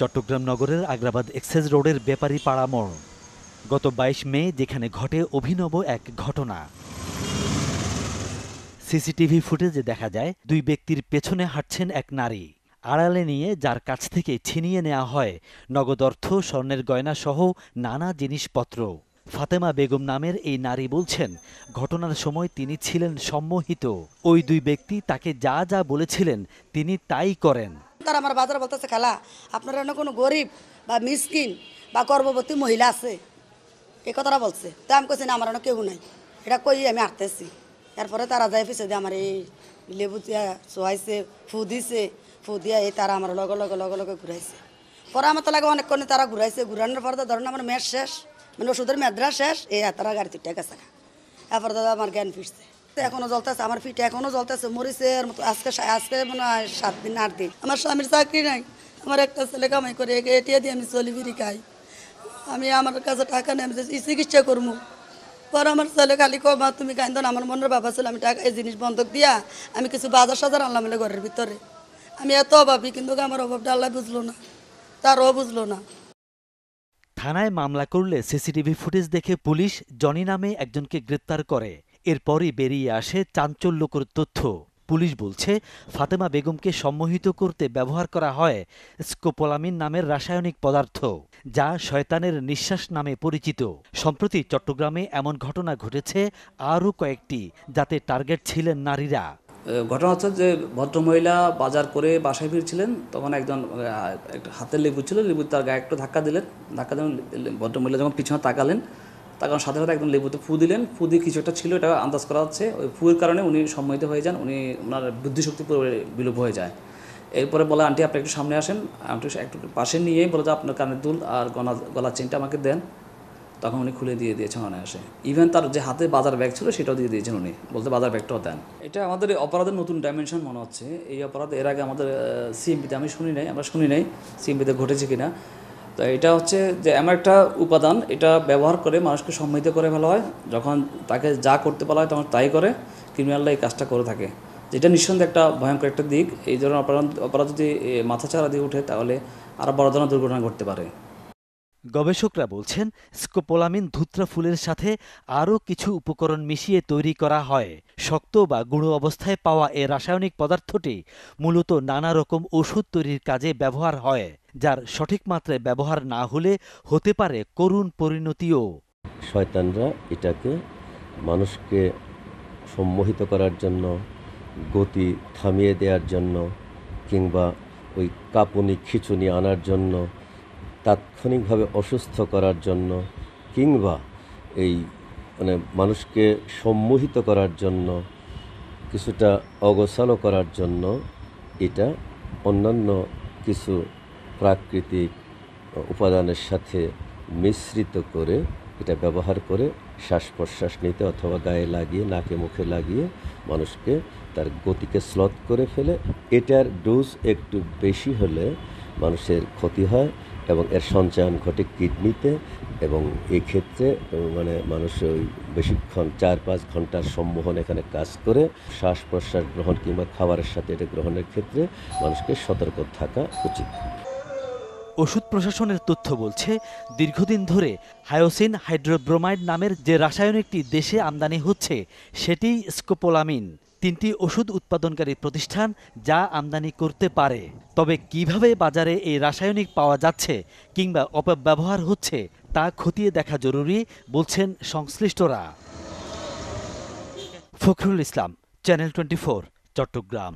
চট্টগ্রাম নগরের আগ্রাবাদ এক্সেস রোডের ব্যাপারী পাড়া মোড়। গত ২২ মে যেখানে ঘটে অভিনব এক ঘটনা। সিসিটিভি ফুটেজে দেখা যায় দুই ব্যক্তির পেছনে হাঁটছেন এক নারী। আড়ালে নিয়ে যার কাছ থেকে ছিনিয়ে নেওয়া হয় নগদ অর্থ, স্বর্ণের গয়না সহ নানা জিনিসপত্র। ফাতেমা বেগম নামের এই নারী বলছেন, ঘটনার সময় তিনি ছিলেন সম্মোহিত। ওই দুই ব্যক্তি তাকে যা যা বলেছিলেন তিনি তাই করেন। তারা আমার বাজারে বলতেছে, খালা আপনারা না কোনো গরিব বা মিসকিন বা গর্ভবতী মহিলা আছে, এই কথাটা বলছে। তো আমি কইছি না, আমার না কেউ নাই, এটা কই আমি আঁটতেছি। এরপরে তারা যায় পিছিয়ে দিয়ে আমার এই লেবু দিয়া চোয়াইছে, ফু দিছে, ফু দিয়া এই তারা আমার লগে লগে লগে লগে ঘুরাইছে। পরে আমার তো লাগে অনেকক্ষণ তারা ঘুরাইছে, ঘুরানোর পরে ধরেন আমার মেদ শেষ, মানে ওষুধের মেদরা শেষ, এই তারা গাড়িতে টেক আছে। এরপরে দাদা আমার জ্ঞান ফিরছে, এখনো জ্বলতেছে, আমার পিঠে এখনো জ্বলতেছে, মরিচের মতো। আজকে মনে হয় 7 দিন 8 দিন। আমার স্বামীর চাকরি নাই, আমার একটা ছেলে কামাই করে এটিয়া দিয়ে আমি চলি বিড়ি খাই। আমি আমার কাছে টাকা নেই, আমি চিকিৎসা করবো। পরে আমার ছেলে খালি কমা তুমি কান্দন, আমার মনের বাবা ছিল, আমি টাকা এই জিনিস বন্ধক দিয়া আমি কিছু বাজার সাজার আনলাম ঘরের ভিতরে। আমি এত অভাবী, কিন্তু আমার অভাবটা আল্লাহ বুঝলো না, তারও বুঝলো না। থানায় মামলা করলে সিসিটিভি ফুটেজ দেখে পুলিশ জনি নামে একজনকে গ্রেপ্তার করে। এরপরই বেরিয়ে আসে চাঞ্চল্যকর তথ্য। পুলিশ বলছে, ফাতেমা বেগমকে সম্মোহিত করতে ব্যবহার করা হয় স্কোপোলামিন নামের রাসায়নিক পদার্থ, যা শয়তানের নিঃশ্বাস নামে পরিচিত। সম্প্রতি চট্টগ্রামে এমন ঘটনা ঘটেছে আরও কয়েকটি, যাতে টার্গেট ছিলেন নারীরা। ঘটনা হচ্ছে যে ভদ্রমহিলা বাজার করে বাসায় ফিরছিলেন, তখন একজন হাতের লেবু ছিল, লেবু তার গায়ে একটু ধাক্কা দিলেন। ভদ্রমহিলা যখন পিছনে তাকালেন, তখন সাথে সাথে একদম লেবুতে ফু দিলেন। ফু দিয়ে কিছু একটা ছিল, এটা আন্দাজ করা হচ্ছে। ওই ফুয়ের কারণে উনি সম্মোহিত হয়ে যান, ওনার বুদ্ধিশক্তি পুরো বিলোপ হয়ে যায়। এরপরে বলে, আন্টি আপনি একটু সামনে আসেন। আন্টি একটু পাশে নিয়ে বলে যে আপনার কানের দুল আর গলার চেনটা আমাকে দেন। তখন উনি খুলে দিয়ে দিয়েছেন অনায়াসে। ইভেন তার যে হাতে বাজার ব্যাগ ছিল সেটাও দিয়ে দিয়েছেন উনি, বলতে বাজার ব্যাগটাও দেন। এটা আমাদের অপরাধের নতুন ডাইমেনশন মনে হচ্ছে। এই অপরাধ এর আগে আমাদের সিএমপিতে আমরা শুনি নাই সিএমপিতে ঘটেছে কিনা। তো এটা হচ্ছে যে এমন একটা উপাদান, এটা ব্যবহার করে মানুষকে সম্মোহিত করে ফেলা হয়। যখন তাকে যা করতে বলা হয় তখন তাই করে। ক্রিমিনালরা এই কাজটা করে থাকে, যেটা নিঃসন্দেহে একটা ভয়ঙ্কর একটা দিক। এই ধরনের অপরাধ যদি মাথাচাড়া দিয়ে উঠে, তাহলে আরও বড় ধরনের দুর্ঘটনা ঘটতে পারে। গবেষকরা বলছেন, স্কোপোলামিন ধুত্রা ফুলের সাথে আরও কিছু উপকরণ মিশিয়ে তৈরি করা হয়। শক্ত বা গুঁড়ো অবস্থায় পাওয়া এ রাসায়নিক পদার্থটি মূলত নানা রকম ওষুধ তৈরির কাজে ব্যবহার হয়, যার সঠিক মাত্রায় ব্যবহার না হলে হতে পারে করুণ পরিণতিও। শয়তানরা এটাকে মানুষকে সম্মোহিত করার জন্য, গতি থামিয়ে দেওয়ার জন্য, কিংবা ওই কাঁপুনি খিঁচুনি আনার জন্য, তাৎক্ষণিকভাবে অসুস্থ করার জন্য, কিংবা এই মানুষকে সম্মোহিত করার জন্য, কিছুটা অগোছালো করার জন্য এটা অন্যান্য কিছু প্রাকৃতিক উপাদানের সাথে মিশ্রিত করে এটা ব্যবহার করে শ্বাস প্রশ্বাস নিতে অথবা গায়ে লাগিয়ে, নাকে মুখে লাগিয়ে মানুষকে তার গতিকে স্লথ করে ফেলে। এটার ডোজ একটু বেশি হলে মানুষের ক্ষতি হয় এবং এর সঞ্চায়ন ঘটে কিডনিতে, এবং এক্ষেত্রে মানুষ ওই বেশিক্ষণ 4-5 ঘন্টার সম্মোহন এখানে কাজ করে। শ্বাস প্রশ্বাস গ্রহণ কিংবা খাবারের সাথে এটা গ্রহণের ক্ষেত্রে মানুষকে সতর্ক থাকা উচিত। ওষুধ প্রশাসনের তথ্য বলছে, দীর্ঘদিন ধরে হায়োসিন হাইড্রোব্রোমাইড নামের যে রাসায়নিকটি দেশে আমদানি হচ্ছে সেটি স্কোপোলামিন। 3টি ওষুধ উৎপাদনকারী প্রতিষ্ঠান যা আমদানি করতে পারে। তবে কিভাবে বাজারে এই রাসায়নিক পাওয়া যাচ্ছে কিংবা অপব্যবহার হচ্ছে তা খতিয়ে দেখা জরুরি, বলছেন সংশ্লিষ্টরা। ফখরুল ইসলাম, চ্যানেল 24, চট্টগ্রাম।